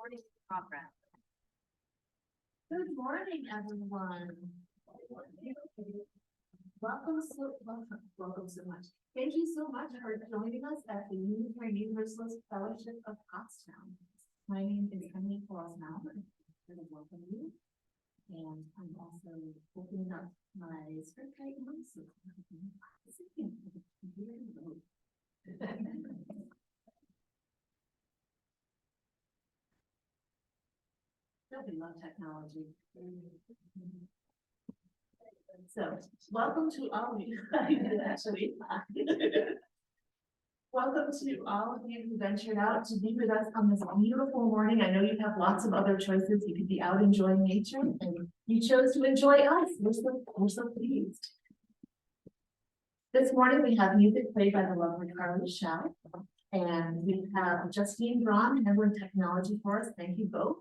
Recording progress. Good morning, everyone. Welcome so much. Thank you so much for joining us at the Unitarian Universalist Fellowship of Pottstown. My name is Quarles-Mowrer. I'm going to welcome you. And I'm also opening up my script right now, so we love technology. So, welcome to all of you. Actually, welcome to all of you who ventured out to be with us on this beautiful morning. I know you have lots of other choices. You could be out enjoying nature, and you chose to enjoy us. We're so pleased. This morning we have music played by the lovely Quarles-Mowrer, and we have Justine Braun handling technology for us. Thank you both.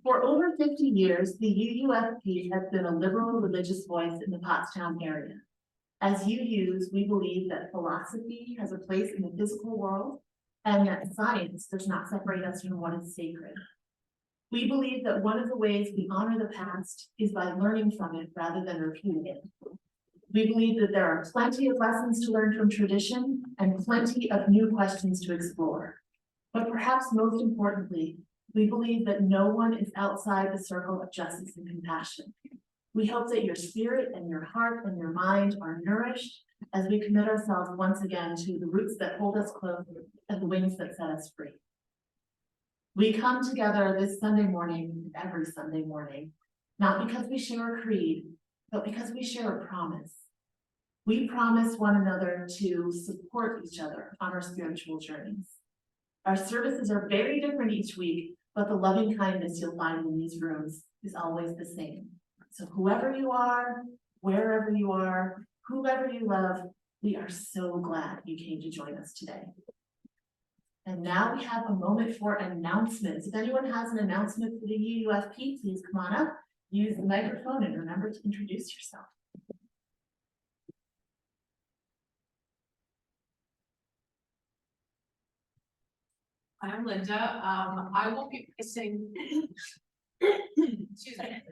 For over 50 years, the UUFP has been a liberal religious voice in the Pottstown area. As UUs, we believe that philosophy has a place in the physical world and that science does not separate us from what is sacred. We believe that one of the ways we honor the past is by learning from it rather than repeating it. We believe that there are plenty of lessons to learn from tradition and plenty of new questions to explore. But perhaps most importantly, we believe that no one is outside the circle of justice and compassion. We hope that your spirit and your heart and your mind are nourished as we commit ourselves once again to the roots that hold us close and the wings that set us free. We come together this Sunday morning, every Sunday morning, not because we share a creed, but because we share a promise. We promise one another to support each other on our spiritual journeys. Our services are very different each week, but the loving kindness you'll find in these rooms is always the same. So whoever you are, wherever you are, whoever you love, we are so glad you came to join us today. And now we have a moment for announcements. If anyone has an announcement for the UUFP, please come on up, use the microphone, and remember to introduce yourself. I'm Linda. I will be placing, excuse me.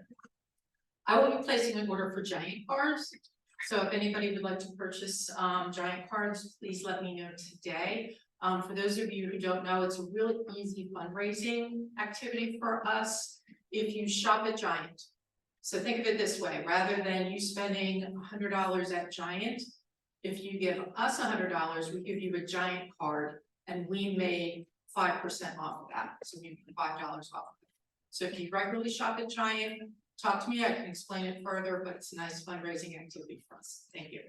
I will be placing an order for giant cards. So if anybody would like to purchase giant cards, please let me know today. For those of you who don't know, it's a really easy fundraising activity for us if you shop at Giant. So think of it this way, rather than you spending $100 at Giant, if you give us $100, we give you a Giant card and we make 5% off of that. So we make $5 off of it. So if you regularly shop at Giant, talk to me, I can explain it further, but it's a nice fundraising activity for us. Thank you.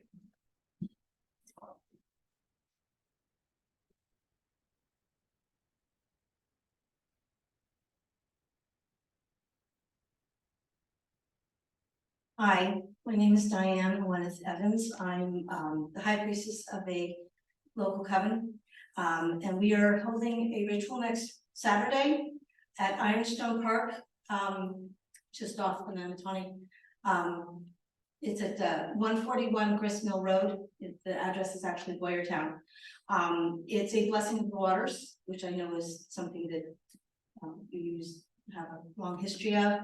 Hi, my name is Diane Evans. I'm the high priestess of a local coven. And we are holding a ritual next Saturday at Ironstone Park, just off the Manatawny. It's at 141 Gristmill Road. The address is actually Boyertown. It's a blessing of the waters, which I know is something that you have a long history of.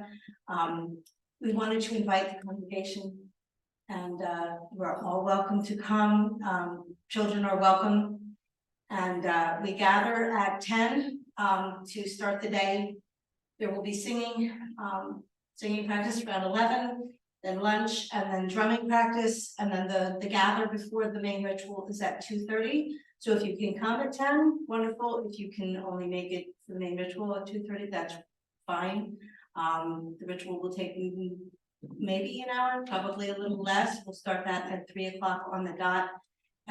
We wanted to invite the congregation, and we're all welcome to come. Children are welcome. And we gather at 10 to start the day. There will be singing practice around 11, then lunch, and then drumming practice, and then the gather before the main ritual is at 2:30. So if you can come at 10, wonderful. If you can only make it for the main ritual at 2:30, that's fine. The ritual will take maybe an hour, probably a little less. We'll start that at 3 o'clock on the dot.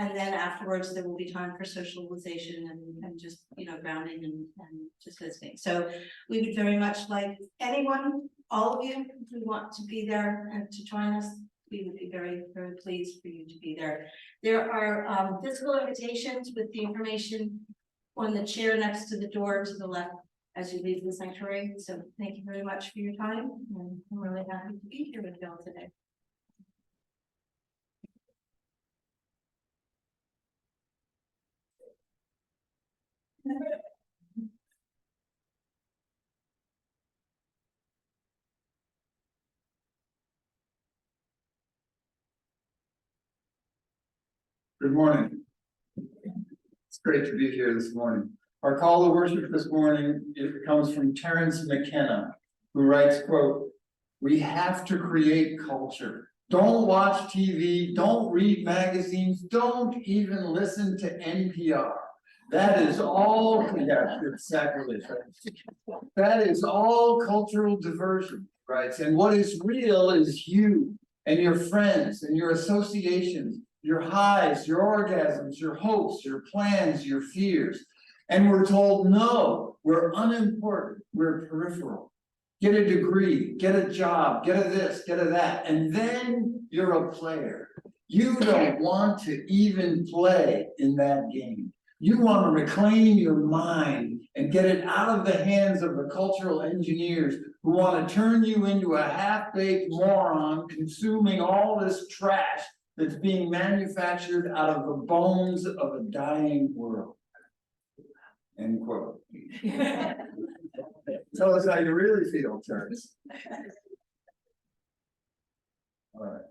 And then afterwards, there will be time for socialization and just, grounding and just listening. So we would very much like anyone, all of you who want to be there and to join us, we would be very, very pleased for you to be there. There are physical invitations with the information on the chair next to the door to the left as you leave the sanctuary. So thank you very much for your time. And I'm really happy to be here with you all today. Good morning. It's great to be here this morning. Our call to worship this morning, it comes from Terrence McKenna, who writes, quote, "We have to create culture. Don't watch TV, don't read magazines, don't even listen to NPR. That is all, yeah, it's sacrilege, right? That is all cultural diversion, right? And what is real is you and your friends and your associations, your highs, your orgasms, your hopes, your plans, your fears. And we're told, no, we're unimportant, we're peripheral. Get a degree, get a job, get a this, get a that, and then you're a player. You don't want to even play in that game. You want to reclaim your mind and get it out of the hands of the cultural engineers who want to turn you into a half-baked moron consuming all this trash that's being manufactured out of the bones of a dying world." End quote. Tell us how you really feel, Terrence. All right.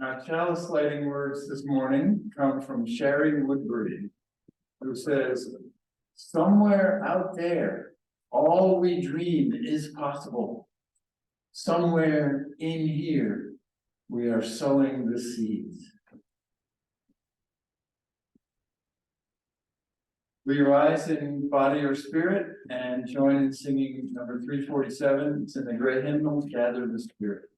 Our chalice lighting words this morning come from Sherry Woodbury, who says, "Somewhere out there, all we dream is possible. Somewhere in here, we are sowing the seeds." We rise in body or spirit and join in singing number 347. It's in the great hymnal, "Gather the Spirit."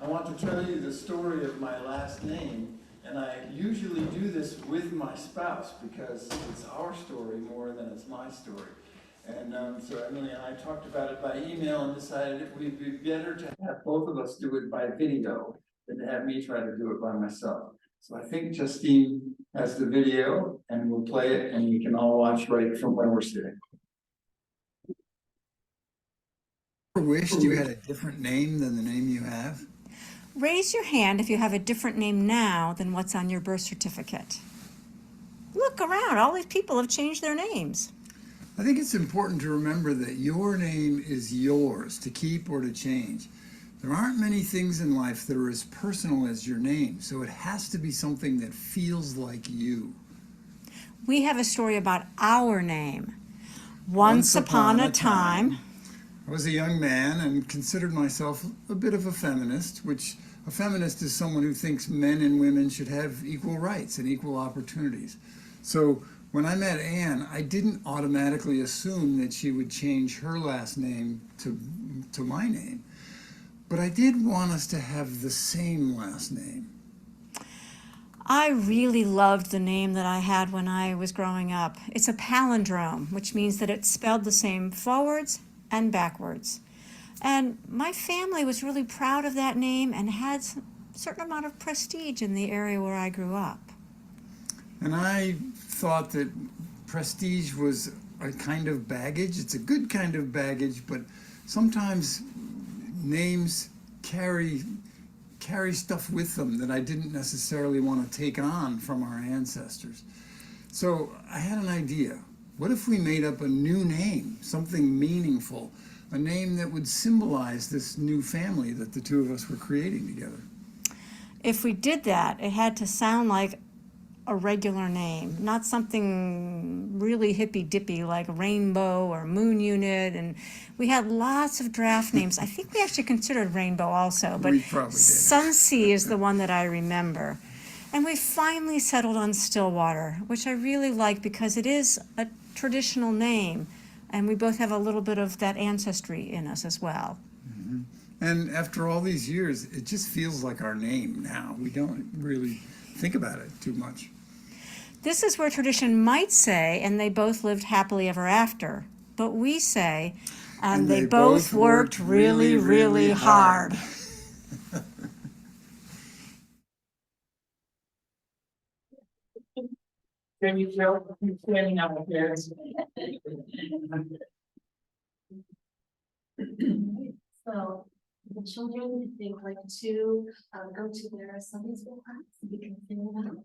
I want to tell you the story of my last name, and I usually do this with my spouse because it's our story more than it's my story. And so Emily and I talked about it by email and decided it would be better to have both of us do it by video than to have me try to do it by myself. So I think Justine has the video and we'll play it and we can all watch right from where we're sitting. Wished you had a different name than the name you have? Raise your hand if you have a different name now than what's on your birth certificate. Look around, all these people have changed their names. I think it's important to remember that your name is yours to keep or to change. There aren't many things in life that are as personal as your name, so it has to be something that feels like you. We have a story about our name. Once upon a time, I was a young man and considered myself a bit of a feminist, which a feminist is someone who thinks men and women should have equal rights and equal opportunities. So when I met Anne, I didn't automatically assume that she would change her last name to my name. But I did want us to have the same last name. I really loved the name that I had when I was growing up. It's a palindrome, which means that it's spelled the same forwards and backwards. And my family was really proud of that name and had a certain amount of prestige in the area where I grew up. And I thought that prestige was a kind of baggage. It's a good kind of baggage, but sometimes names carry stuff with them that I didn't necessarily want to take on from our ancestors. So I had an idea. What if we made up a new name, something meaningful, a name that would symbolize this new family that the two of us were creating together? If we did that, it had to sound like a regular name, not something really hippy-dippy like Rainbow or Moon Unit. And we had lots of draft names. I think we actually considered Rainbow also, but We probably did. Sunsea is the one that I remember. And we finally settled on Stillwater, which I really like because it is a traditional name, and we both have a little bit of that ancestry in us as well. Mm-hmm. And after all these years, it just feels like our name now. We don't really think about it too much. This is where tradition might say, and they both lived happily ever after. But we say, and they both worked really, really hard. Very thrilled to be standing up here. So the children, if they would like to go to their Sunday school class, we can sing it out.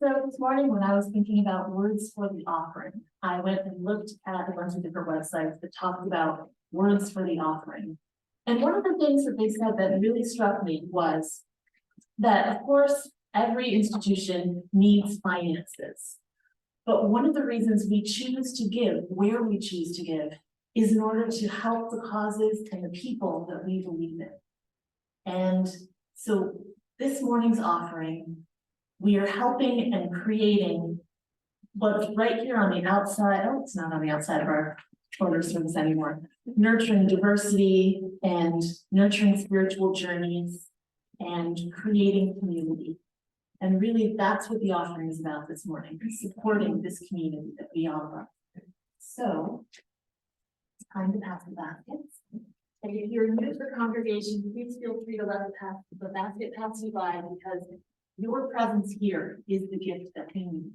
So this morning, when I was thinking about words for the offering, I went and looked at a bunch of different websites that talked about words for the offering. And one of the things that they said that really struck me was that, of course, every institution needs finances. But one of the reasons we choose to give, where we choose to give, is in order to help the causes and the people that we believe in. And so this morning's offering, we are helping and creating what's right here on the outside. Oh, it's not on the outside of our children's service anymore. Nurturing diversity and nurturing spiritual journeys and creating community. And really, that's what the offering is about this morning, supporting this community that we all love. So it's time to pass the baskets. And if you're new to the congregation, please feel free to let the basket pass you by, because your presence here is the gift that we need.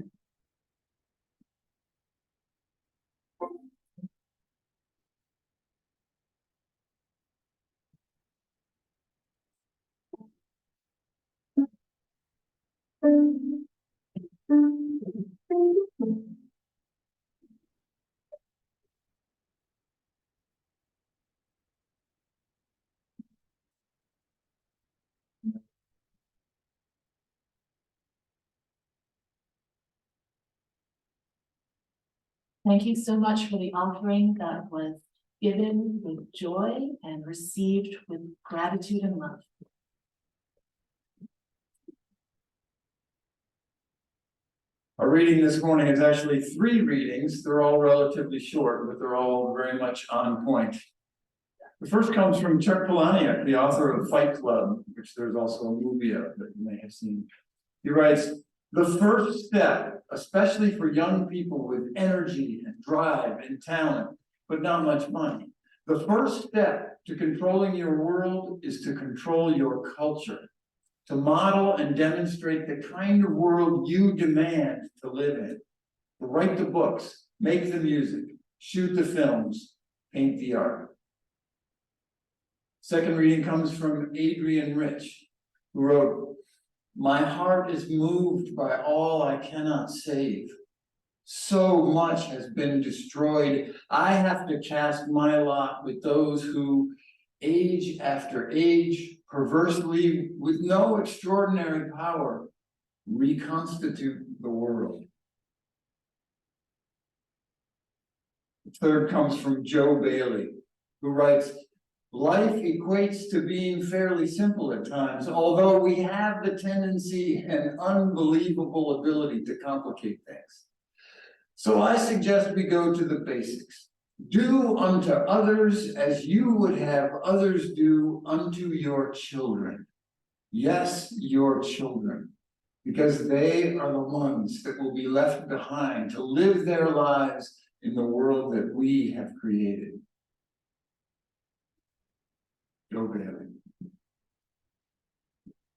Thank you so much for the offering that was given with joy and received with gratitude and love. Our reading this morning is actually 3 readings. They're all relatively short, but they're all very much on point. The first comes from Chuck Palahniuk, the author of Fight Club, which there's also a movie of that you may have seen. He writes, "The first step, especially for young people with energy and drive and talent, but not much money, the first step to controlling your world is to control your culture, to model and demonstrate the kind of world you demand to live in, to write the books, make the music, shoot the films, paint the art." Second reading comes from Adrian Rich, who wrote, "My heart is moved by all I cannot save. So much has been destroyed. I have to cast my lot with those who, age after age, perversely, with no extraordinary power, reconstitute the world." The third comes from Joe Bailey, who writes, "Life equates to being fairly simple at times, although we have the tendency and unbelievable ability to complicate things. So I suggest we go to the basics. Do unto others as you would have others do unto your children. Yes, your children, because they are the ones that will be left behind to live their lives in the world that we have created." Joe Bailey.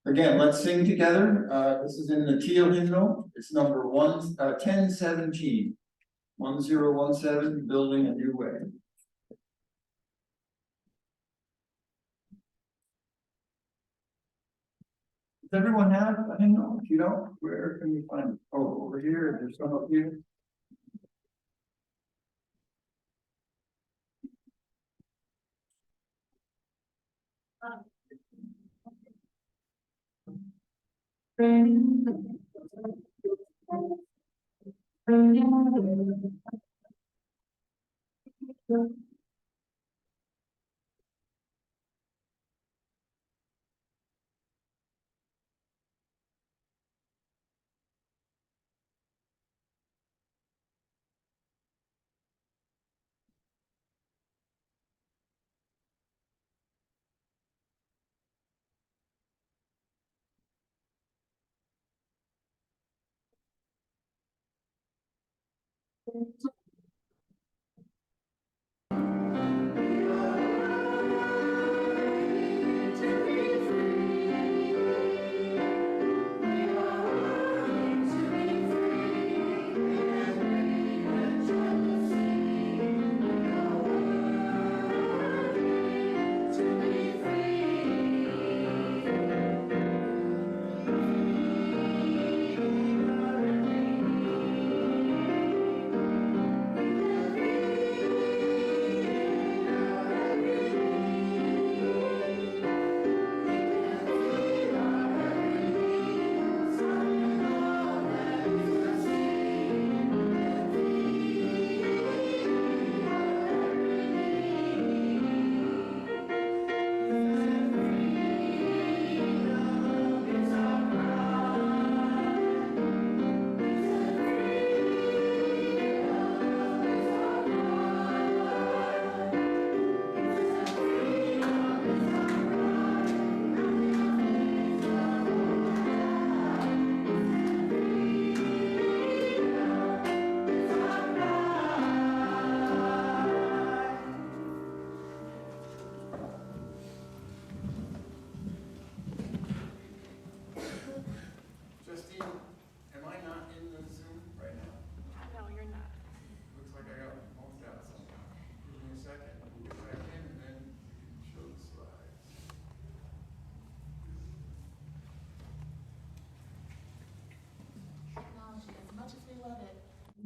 Again, let's sing together. This is in the Teal hymnal. It's number 1017. 1017, Building a New Way. Does everyone have a hymnal? If you don't, where can we find it? Oh, over here. There's some up here.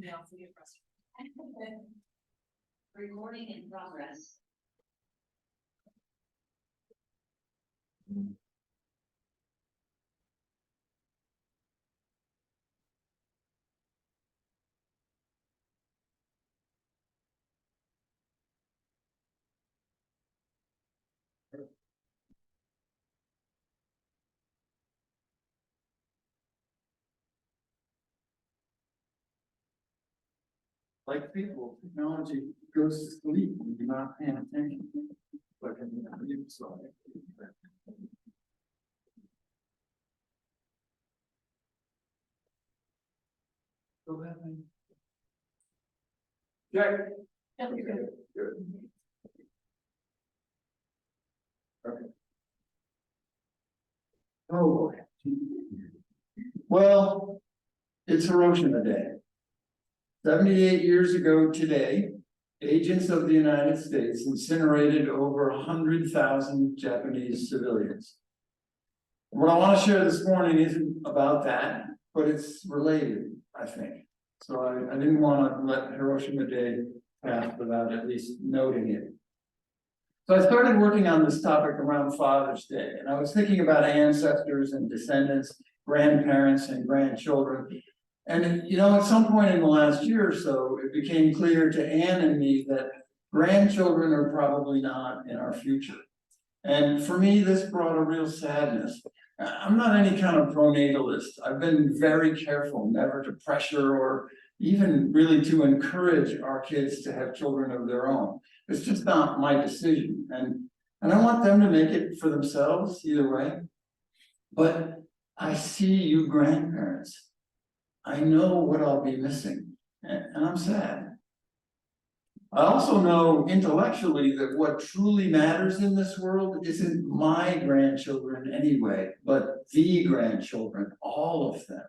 We also get frustrated. Recording in progress. Like people, technology goes to sleep when you're not paying attention. But so. Go ahead. Check. Okay, good. Okay. Oh. Well, it's Hiroshima Day. 78 years ago today, agents of the United States incinerated over 100,000 Japanese civilians. What I want to share this morning isn't about that, but it's related, I think. So I didn't want to let Hiroshima Day pass without at least noting it. So I started working on this topic around Father's Day, and I was thinking about ancestors and descendants, grandparents and grandchildren. And you know, at some point in the last year or so, it became clear to Anne and me that grandchildren are probably not in our future. And for me, this brought a real sadness. I'm not any kind of pronatalist. I've been very careful never to pressure or even really to encourage our kids to have children of their own. It's just not my decision. And I want them to make it for themselves either way. But I see you grandparents. I know what I'll be missing, and I'm sad. I also know intellectually that what truly matters in this world isn't my grandchildren anyway, but the grandchildren, all of them.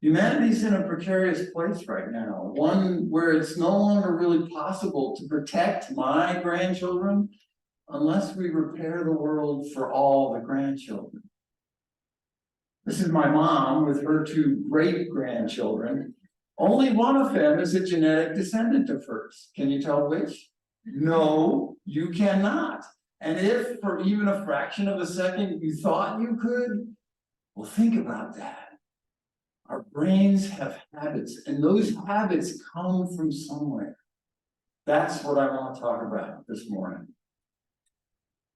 Humanity's in a precarious place right now, one where it's no longer really possible to protect my grandchildren unless we repair the world for all the grandchildren. This is my mom with her two great-grandchildren. Only one of them is a genetic descendant of hers. Can you tell which? No, you cannot. And if for even a fraction of a second you thought you could, well, think about that. Our brains have habits, and those habits come from somewhere. That's what I want to talk about this morning.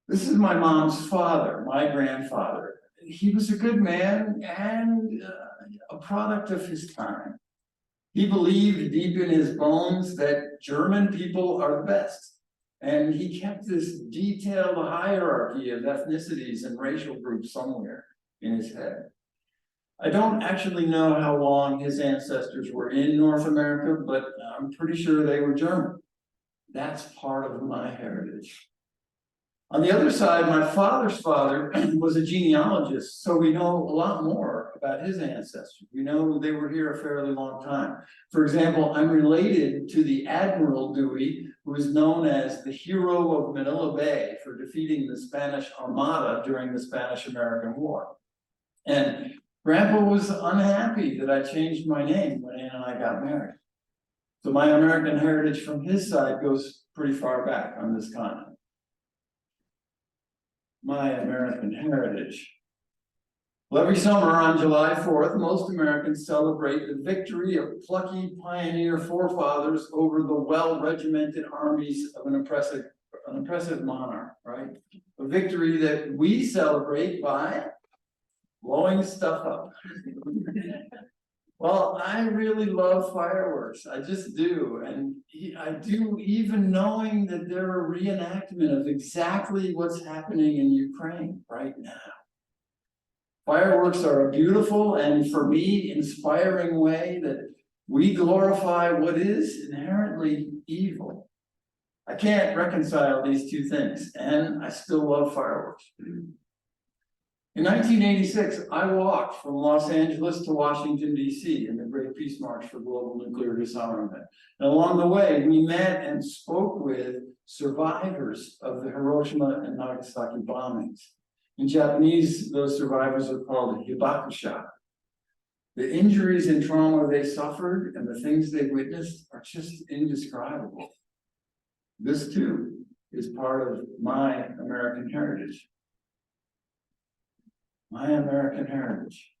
This is my mom's father, my grandfather. He was a good man and a product of his time. He believed deep in his bones that German people are the best. And he kept this detailed hierarchy of ethnicities and racial groups somewhere in his head. I don't actually know how long his ancestors were in North America, but I'm pretty sure they were German. That's part of my heritage. On the other side, my father's father was a genealogist, so we know a lot more about his ancestors. We know they were here a fairly long time. For example, I'm related to the Admiral Dewey, who is known as the hero of Manila Bay for defeating the Spanish Armada during the Spanish-American War. And Grandpa was unhappy that I changed my name when Ann and I got married. So my American heritage from his side goes pretty far back on this continent. My American heritage. Well, every summer on July 4th, most Americans celebrate the victory of plucky pioneer forefathers over the well-regimented armies of an oppressive monarch, right? A victory that we celebrate by blowing stuff up. Well, I really love fireworks. I just do. And I do even knowing that they're a reenactment of exactly what's happening in Ukraine right now. Fireworks are a beautiful and, for me, inspiring way that we glorify what is inherently evil. I can't reconcile these two things, and I still love fireworks. In 1986, I walked from Los Angeles to Washington, D.C. in the Great Peace March for Global Nuclear Disarmament. And along the way, we met and spoke with survivors of the Hiroshima and Nagasaki bombings. In Japanese, those survivors are called hibakusha. The injuries and trauma they suffered and the things they witnessed are just indescribable. This, too, is part of my American heritage. My American heritage.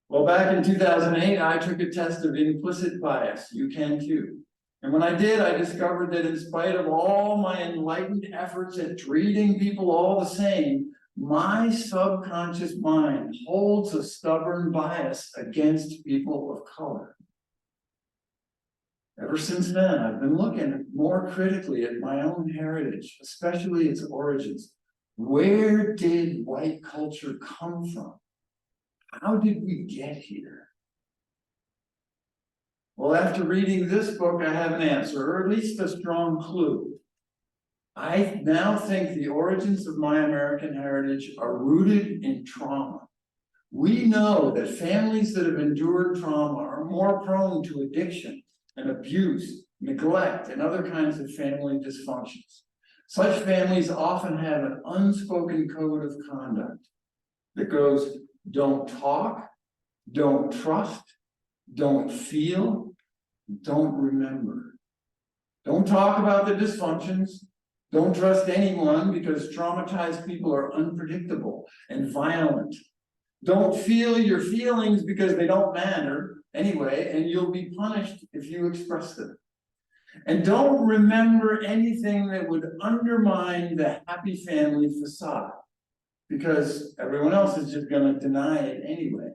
Well, back in 2008, I took a test of implicit bias. You can too. And when I did, I discovered that in spite of all my enlightened efforts at treating people all the same, my subconscious mind holds a stubborn bias against people of color. Ever since then, I've been looking more critically at my own heritage, especially its origins. Where did white culture come from? How did we get here? Well, after reading this book, I have an answer, or at least a strong clue. I now think the origins of my American heritage are rooted in trauma. We know that families that have endured trauma are more prone to addiction and abuse, neglect, and other kinds of family dysfunctions. Such families often have an unspoken code of conduct that goes, don't talk, don't trust, don't feel, don't remember. Don't talk about the dysfunctions. Don't trust anyone because traumatized people are unpredictable and violent. Don't feel your feelings because they don't matter anyway, and you'll be punished if you express them. And don't remember anything that would undermine the happy family facade, because everyone else is just going to deny it anyway.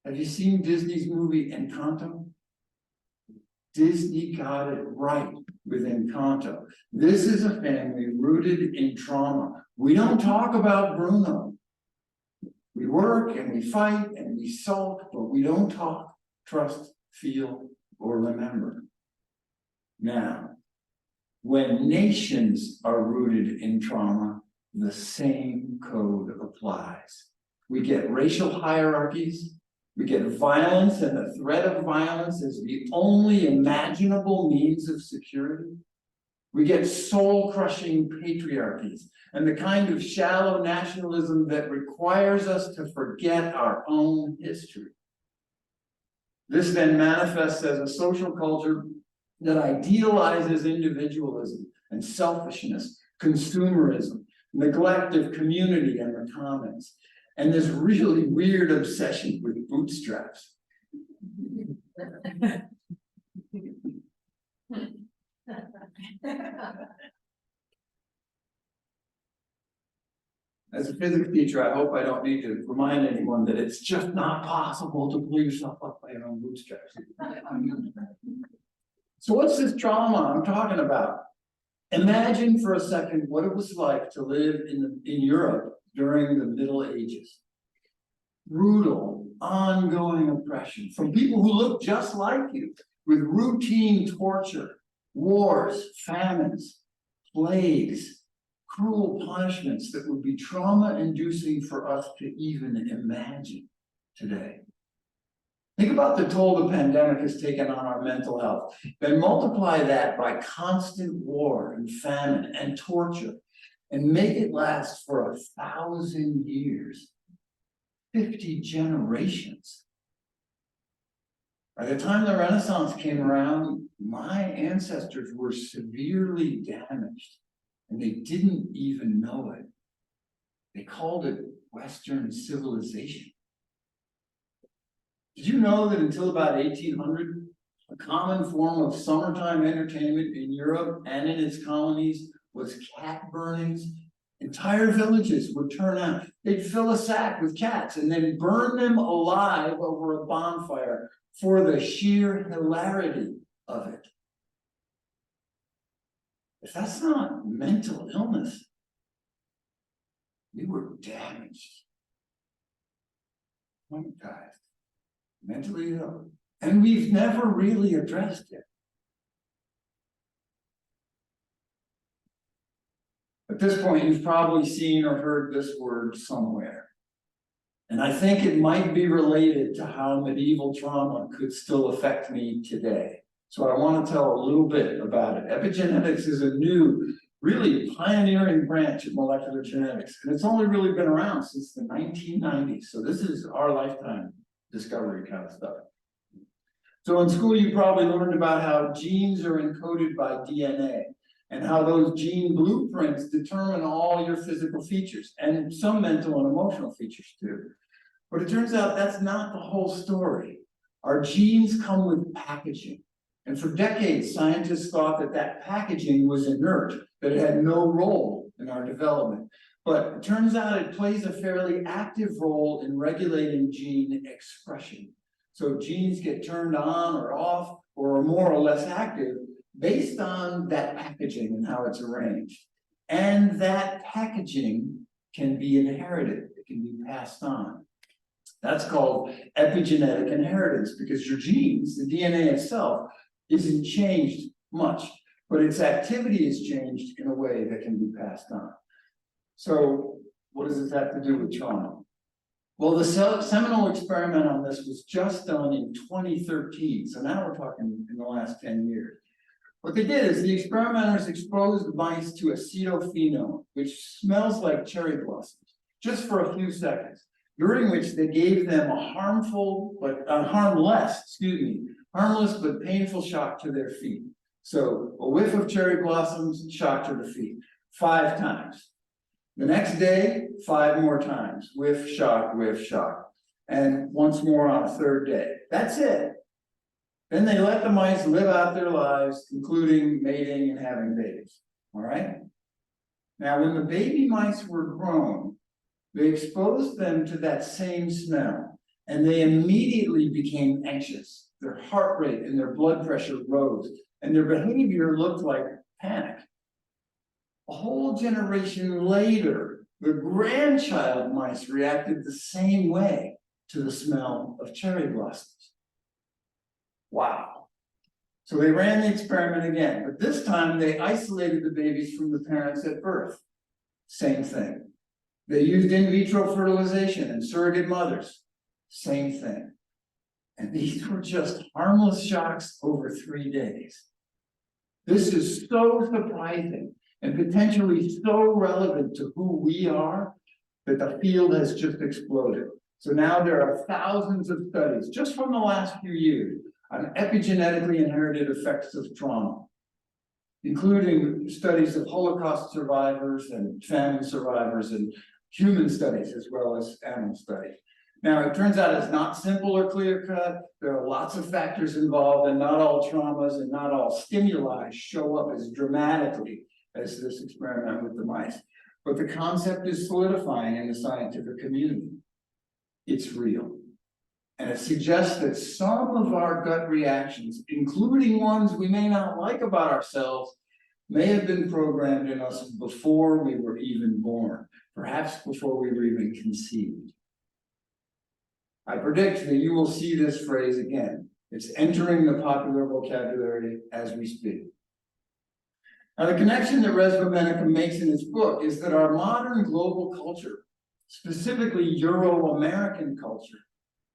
Have you seen Disney's movie Encanto? Disney got it right with Encanto. This is a family rooted in trauma. We don't talk about Bruno. We work and we fight and we sulk, but we don't talk, trust, feel, or remember. Now, when nations are rooted in trauma, the same code applies. We get racial hierarchies, we get violence and the threat of violence as the only imaginable means of security. We get soul-crushing patriarchies and the kind of shallow nationalism that requires us to forget our own history. This then manifests as a social culture that idealizes individualism and selfishness, consumerism, neglect of community and the commons, and this really weird obsession with bootstraps. As a physics teacher, I hope I don't need to remind anyone that it's just not possible to pull yourself up by your own bootstraps. So what's this trauma I'm talking about? Imagine for a second what it was like to live in Europe during the Middle Ages. Brutal, ongoing oppression from people who look just like you, with routine torture, wars, famines, plagues, cruel punishments that would be trauma-inducing for us to even imagine today. Think about the toll the pandemic has taken on our mental health. Then multiply that by constant war and famine and torture, and make it last for 1,000 years, 50 generations. By the time the Renaissance came around, my ancestors were severely damaged, and they didn't even know it. They called it Western civilization. Did you know that until about 1800, a common form of summertime entertainment in Europe and in its colonies was cat burnings? Entire villages would turn out. They'd fill a sack with cats and then burn them alive over a bonfire for the sheer hilarity of it. If that's not mental illness, we were damaged, traumatized, mentally ill, and we've never really addressed it. At this point, you've probably seen or heard this word somewhere. And I think it might be related to how medieval trauma could still affect me today. So I want to tell a little bit about it. Epigenetics is a new, really pioneering branch of molecular genetics. And it's only really been around since the 1990s. So this is our lifetime discovery kind of stuff. So in school, you probably learned about how genes are encoded by DNA and how those gene blueprints determine all your physical features and some mental and emotional features too. But it turns out that's not the whole story. Our genes come with packaging. And for decades, scientists thought that that packaging was inert, that it had no role in our development. But it turns out it plays a fairly active role in regulating gene expression. So genes get turned on or off, or are more or less active based on that packaging and how it's arranged. And that packaging can be inherited, it can be passed on. That's called epigenetic inheritance, because your genes, the DNA itself, isn't changed much, but its activity is changed in a way that can be passed on. So what does this have to do with trauma? Well, the seminal experiment on this was just done in 2013, so now we're talking in the last 10 years. What they did is the experimenters exposed mice to acetophenone, which smells like cherry blossoms, just for a few seconds, during which they gave them a harmless but painful shock to their feet. So a whiff of cherry blossoms, shock to the feet, 5 times. The next day, 5 more times, whiff, shock, and once more on a 3rd day. That's it. Then they let the mice live out their lives, including mating and having babies, all right? Now, when the baby mice were grown, they exposed them to that same smell, and they immediately became anxious. Their heart rate and their blood pressure rose, and their behavior looked like panic. A whole generation later, the grandchild mice reacted the same way to the smell of cherry blossoms. Wow. So they ran the experiment again, but this time they isolated the babies from the parents at birth. Same thing. They used in vitro fertilization and surrogate mothers. Same thing. And these were just harmless shocks over 3 days. This is so surprising and potentially so relevant to who we are that the field has just exploded. So now there are thousands of studies just from the last few years on epigenetically inherited effects of trauma, including studies of Holocaust survivors and famine survivors and human studies as well as animal studies. Now, it turns out it's not simple or clear-cut. There are lots of factors involved, and not all traumas and not all stimuli show up as dramatically as this experiment with the mice. But the concept is solidifying in the scientific community. It's real. And it suggests that some of our gut reactions, including ones we may not like about ourselves, may have been programmed in us before we were even born, perhaps before we were even conceived. I predict that you will see this phrase again. It's entering the popular vocabulary as we speak. Now, the connection that Resva makes in his book is that our modern global culture, specifically Euro-American culture,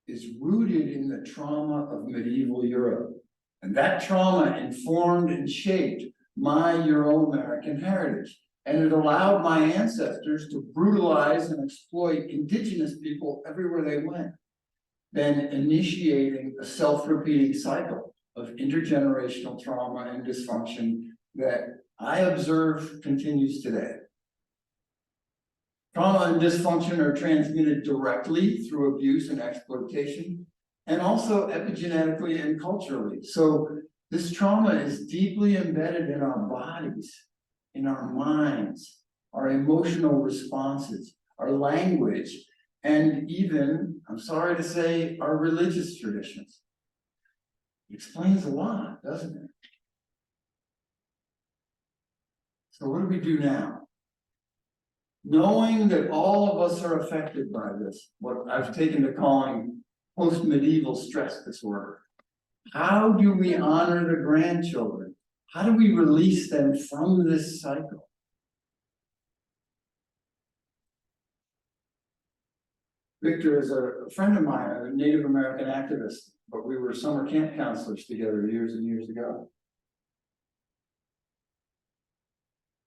is rooted in the trauma of medieval Europe. And that trauma informed and shaped my Euro-American heritage. And it allowed my ancestors to brutalize and exploit indigenous people everywhere they went, then initiating a self-repeating cycle of intergenerational trauma and dysfunction that I observe continues today. Trauma and dysfunction are transmitted directly through abuse and exploitation, and also epigenetically and culturally. So this trauma is deeply embedded in our bodies, in our minds, our emotional responses, our language, and even, I'm sorry to say, our religious traditions. It explains a lot, doesn't it? So what do we do now? Knowing that all of us are affected by this, what I've taken to calling post-medieval stress disorder. How do we honor the grandchildren? How do we release them from this cycle? Victor is a friend of mine, a Native American activist, but we were summer camp counselors together years and years ago.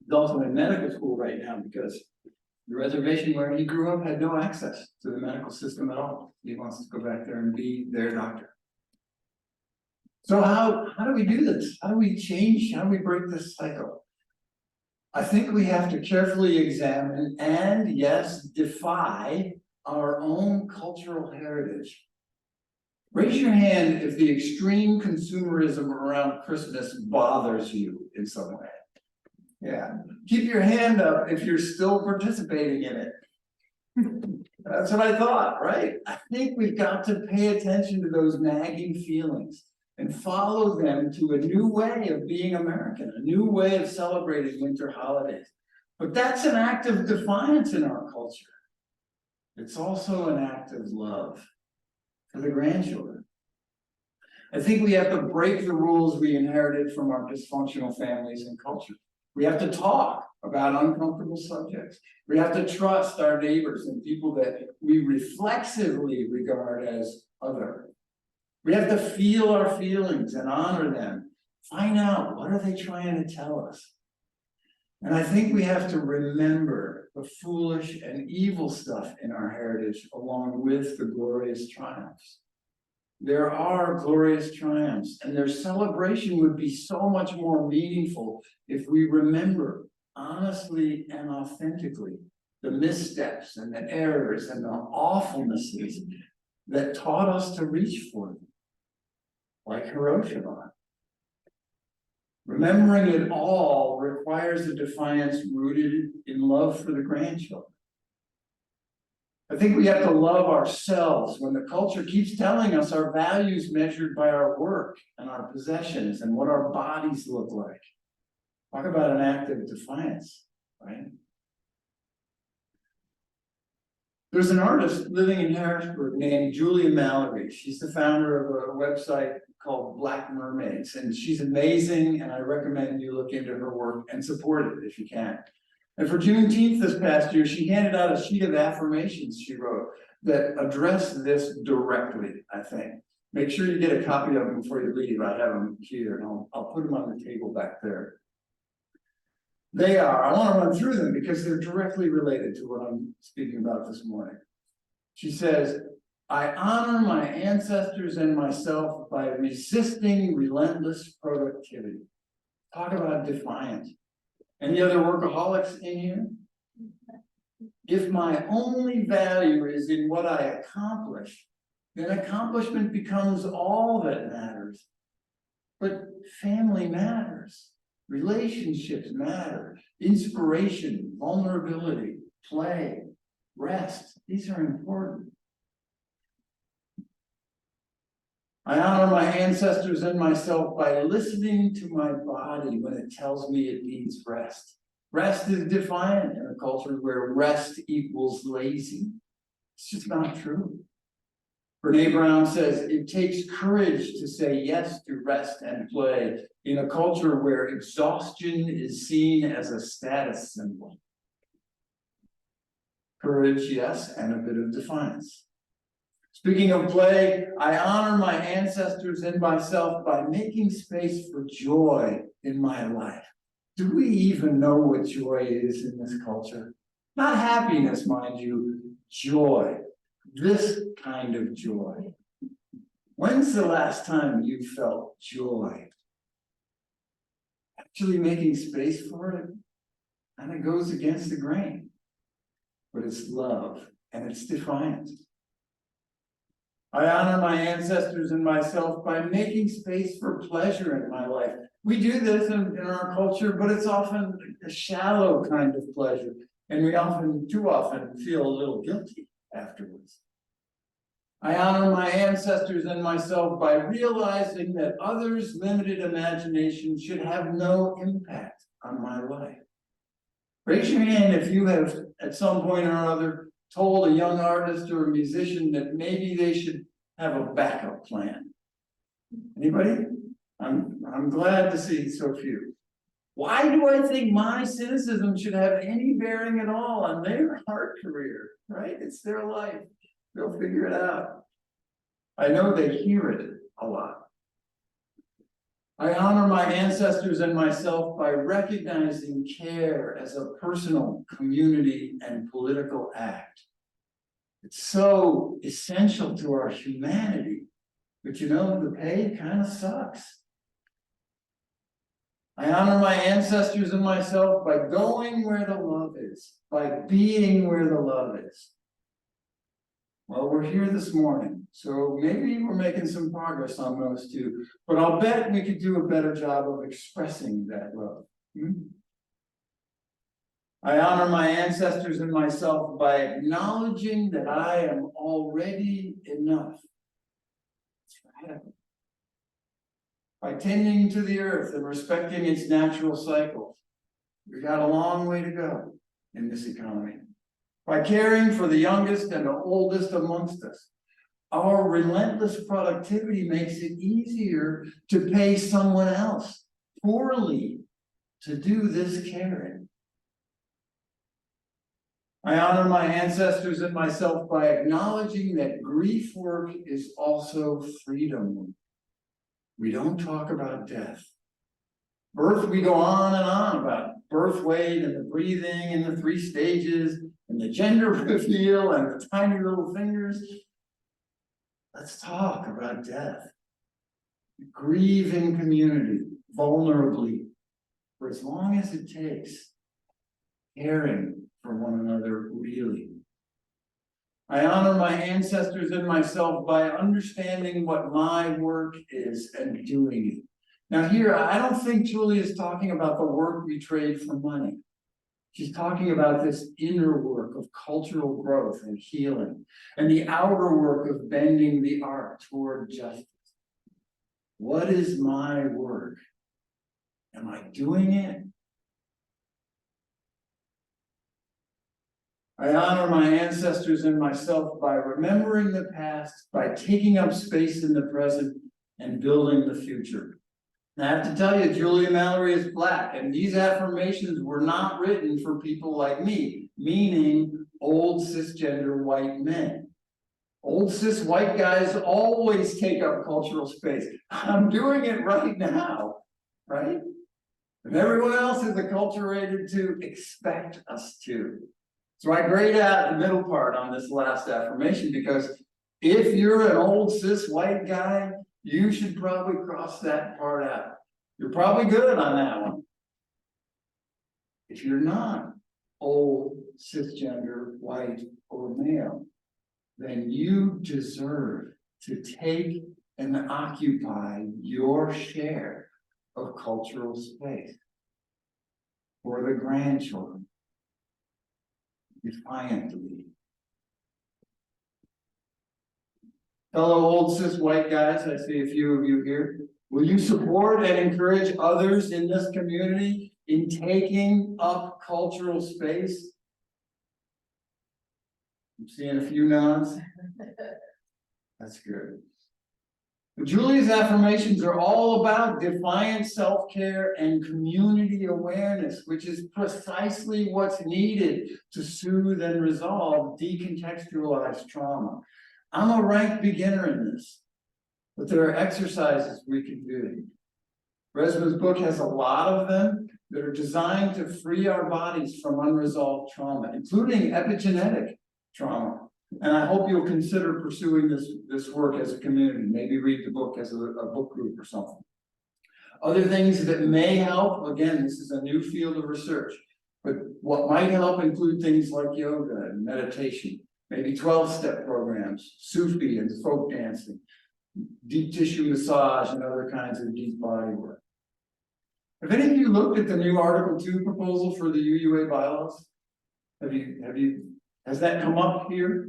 He's also in medical school right now because the reservation where he grew up had no access to the medical system at all. He wants to go back there and be their doctor. So how do we do this? How do we change? How do we break this cycle? I think we have to carefully examine and, yes, defy our own cultural heritage. Raise your hand if the extreme consumerism around Christmas bothers you in some way. Yeah, keep your hand up if you're still participating in it. That's what I thought, right? I think we've got to pay attention to those nagging feelings and follow them to a new way of being American, a new way of celebrating winter holidays. But that's an act of defiance in our culture. It's also an act of love for the grandchildren. I think we have to break the rules we inherited from our dysfunctional families and culture. We have to talk about uncomfortable subjects. We have to trust our neighbors and people that we reflexively regard as other. We have to feel our feelings and honor them. Find out, what are they trying to tell us? And I think we have to remember the foolish and evil stuff in our heritage along with the glorious triumphs. There are glorious triumphs, and their celebration would be so much more meaningful if we remember honestly and authentically the missteps and the errors and the awfulnesses that taught us to reach for them, like Hiroshima. Remembering it all requires a defiance rooted in love for the grandchildren. I think we have to love ourselves when the culture keeps telling us our values measured by our work and our possessions and what our bodies look like. Talk about an act of defiance, right? There's an artist living in Harrisburg named Julia Mallory. She's the founder of a website called Black Mermaids, and she's amazing, and I recommend you look into her work and support it if you can. And for Juneteenth this past year, she handed out a sheet of affirmations she wrote that address this directly, I think. Make sure you get a copy of them before you leave. I have them here, and I'll put them on the table back there. I want to run through them because they're directly related to what I'm speaking about this morning. She says, I honor my ancestors and myself by resisting relentless productivity. Talk about defiant. Any other workaholics in here? If my only value is in what I accomplish, then accomplishment becomes all that matters. But family matters. Relationships matter. Inspiration, vulnerability, play, rest. These are important. I honor my ancestors and myself by listening to my body when it tells me it needs rest. Rest is defiant in a culture where rest equals lazy. It's just not true. Brene Brown says it takes courage to say yes to rest and play in a culture where exhaustion is seen as a status symbol. Courage, yes, and a bit of defiance. Speaking of play, I honor my ancestors and myself by making space for joy in my life. Do we even know what joy is in this culture? Not happiness, mind you, joy. This kind of joy. When's the last time you felt joy? Actually making space for it kind of goes against the grain. But it's love and it's defiant. I honor my ancestors and myself by making space for pleasure in my life. We do this in our culture, but it's often a shallow kind of pleasure. And we too often feel a little guilty afterwards. I honor my ancestors and myself by realizing that others' limited imagination should have no impact on my life. Raise your hand if you have, at some point or other, told a young artist or a musician that maybe they should have a backup plan. Anybody? I'm glad to see so few. Why do I think my cynicism should have any bearing at all on their art career, right? It's their life. They'll figure it out. I know they hear it a lot. I honor my ancestors and myself by recognizing care as a personal, community, and political act. It's so essential to our humanity, but you know, the pay kind of sucks. I honor my ancestors and myself by going where the love is, by being where the love is. Well, we're here this morning, so maybe we're making some progress on those two, but I'll bet we could do a better job of expressing that love. I honor my ancestors and myself by acknowledging that I am already enough. It's radical. by tending to the earth and respecting its natural cycles. We've got a long way to go in this economy. By caring for the youngest and the oldest amongst us, our relentless productivity makes it easier to pay someone else poorly to do this caring. I honor my ancestors and myself by acknowledging that grief work is also freedom work. We don't talk about death. Birth, we go on and on about birth weight and the breathing and the 3 stages and the gender reveal and the tiny little fingers. Let's talk about death. Grieve in community, vulnerably, for as long as it takes. Caring for one another, really. I honor my ancestors and myself by understanding what my work is and doing it. Now here, I don't think Julie is talking about the work we trade for money. She's talking about this inner work of cultural growth and healing, and the outer work of bending the arc toward justice. What is my work? Am I doing it? I honor my ancestors and myself by remembering the past, by taking up space in the present, and building the future. And I have to tell you, Julia Mallory is Black, and these affirmations were not written for people like me, meaning old cisgender white men. Old cis white guys always take up cultural space. I'm doing it right now, right? And everyone else is acculturated to expect us to. So I grayed out the middle part on this last affirmation, because if you're an old cis white guy, you should probably cross that part out. You're probably good on that one. If you're not old, cisgender, white, or male, then you deserve to take and occupy your share of cultural space for the grandchildren. Defiantly. Fellow old cis white guys, I see a few of you here. Will you support and encourage others in this community in taking up cultural space? I'm seeing a few nods. That's good. But Julie's affirmations are all about defiant self-care and community awareness, which is precisely what's needed to soothe and resolve decontextualized trauma. I'm a rank beginner in this, but there are exercises we can do. Resma's book has a lot of them that are designed to free our bodies from unresolved trauma, including epigenetic trauma. And I hope you'll consider pursuing this work as a community. Maybe read the book as a book group or something. Other things that may help, again, this is a new field of research, but what might help include things like yoga and meditation, maybe 12-step programs, Sufi and folk dancing, deep tissue massage, and other kinds of deep body work. Have any of you looked at the new Article 2 proposal for the UUA bylaws? Has that come up here?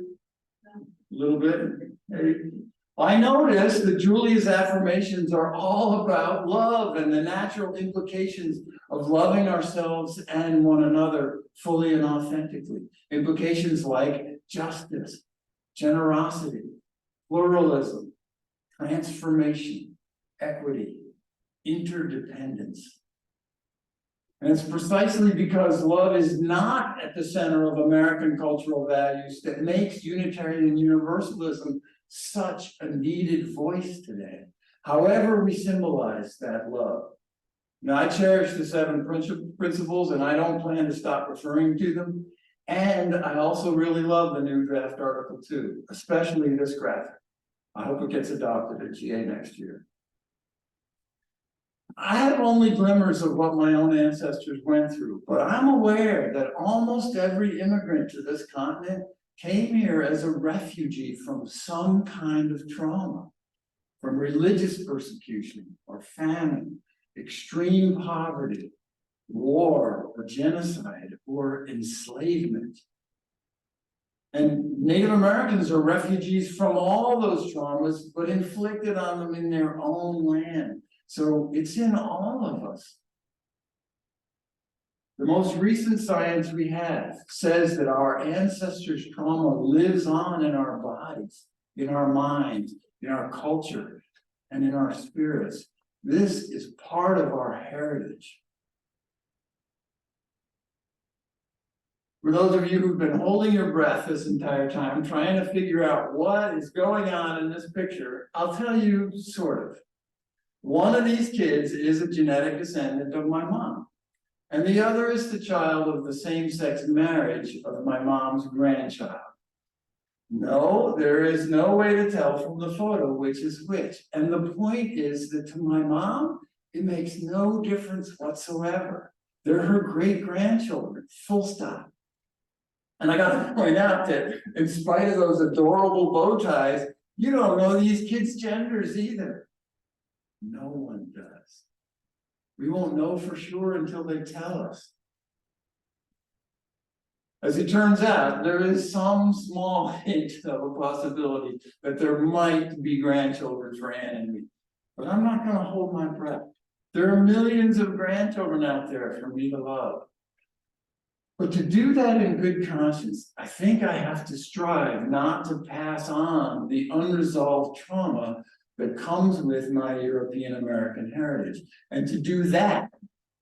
A little bit. I noticed that Julia's affirmations are all about love and the natural implications of loving ourselves and one another fully and authentically. Implications like justice, generosity, pluralism, transformation, equity, interdependence. And it's precisely because love is not at the center of American cultural values that makes Unitarian Universalism such a needed voice today. However we symbolize that love. Now, I cherish the 7 principles, and I don't plan to stop referring to them. And I also really love the new draft Article 2, especially this graphic. I hope it gets adopted at GA next year. I have only glimmers of what my own ancestors went through, but I'm aware that almost every immigrant to this continent came here as a refugee from some kind of trauma, from religious persecution or famine, extreme poverty, war or genocide or enslavement. And Native Americans are refugees from all those traumas, but inflicted on them in their own land. So it's in all of us. The most recent science we have says that our ancestors' trauma lives on in our bodies, in our minds, in our culture, and in our spirits. This is part of our heritage. For those of you who've been holding your breath this entire time, trying to figure out what is going on in this picture, I'll tell you sort of. One of these kids is a genetic descendant of my mom, and the other is the child of the same-sex marriage of my mom's grandchild. No, there is no way to tell from the photo which is which. And the point is that to my mom, it makes no difference whatsoever. They're her great-grandchildren, full stop. And I gotta point out that in spite of those adorable bow ties, you don't know these kids' genders either. No one does. We won't know for sure until they tell us. As it turns out, there is some small hint of a possibility that there might be grandchildren for Anne and me. But I'm not gonna hold my breath. There are millions of grandchildren out there for me to love. But to do that in good conscience, I think I have to strive not to pass on the unresolved trauma that comes with my European American heritage. And to do that,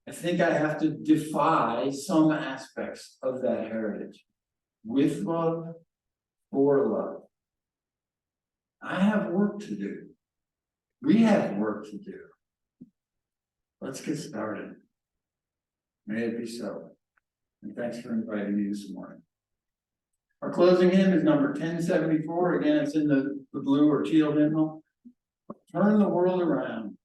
I think I have to defy some aspects of that heritage. With love, for love. I have work to do. We have work to do. Let's get started. May it be so. And thanks for inviting me this morning. Our closing hymn is number 1074. Again, it's in the blue or teal hymnal. Turn the world around.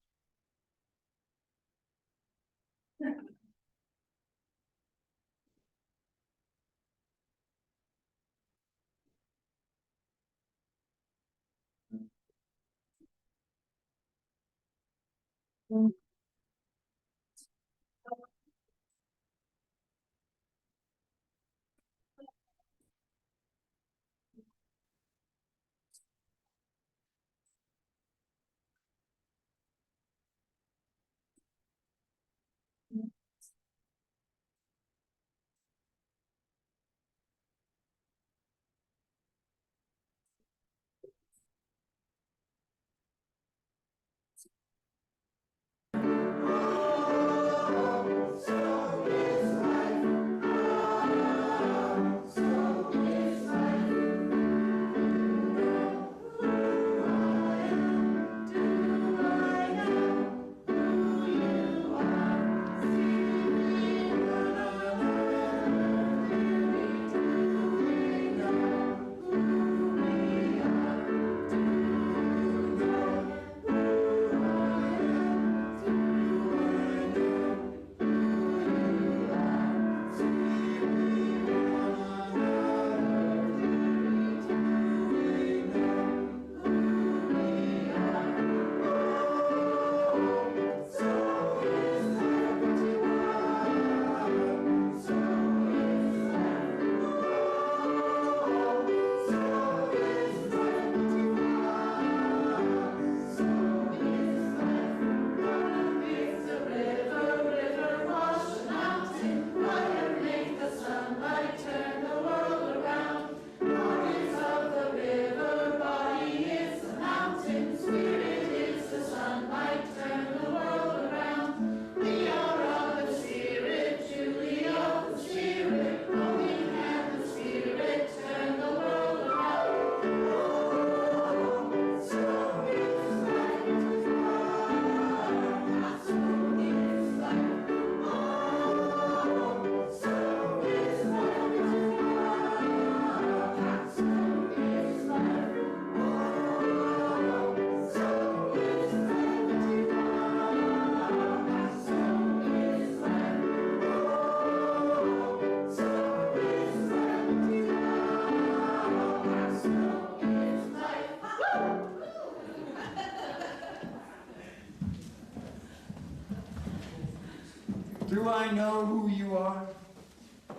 Do I know who you are?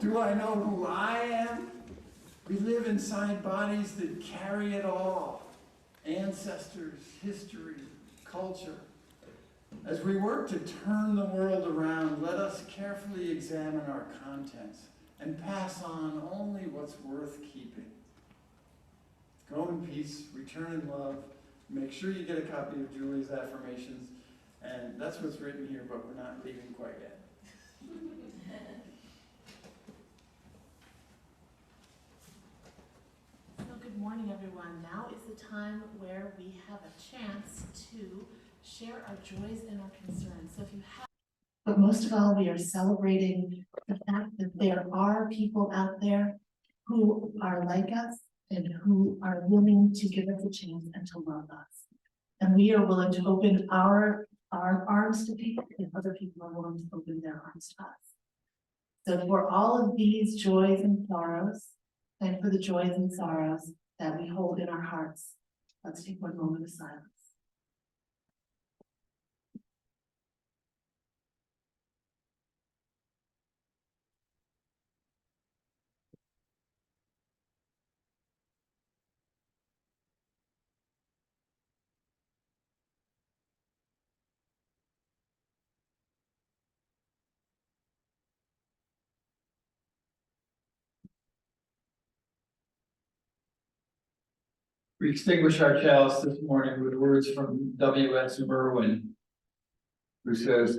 Do I know who I am? We live inside bodies that carry it all. Ancestors, history, culture. As we work to turn the world around, let us carefully examine our contents and pass on only what's worth keeping. Go in peace, return in love. Make sure you get a copy of Julie's affirmations. And that's what's written here, but we're not leaving quite yet. So good morning, everyone. Now is the time where we have a chance to share our joys and our concerns. So if you have, but most of all, we are celebrating the fact that there are people out there who are like us and who are willing to give us a chance and to love us. And we are willing to open our arms to people, and other people are willing to open their arms to us. So for all of these joys and sorrows, and for the joys and sorrows that we hold in our hearts, let's take one moment of silence. We extinguish our chalice this morning with words from W.S. Merwin, who says,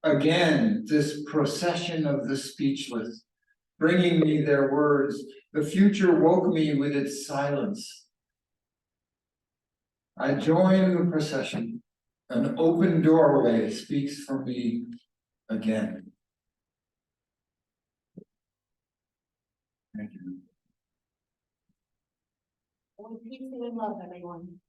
"Again, this procession of the speechless, bringing me their words, the future woke me with its silence. I join the procession, an open doorway speaks for me again." Thank you. Peace and love, everyone.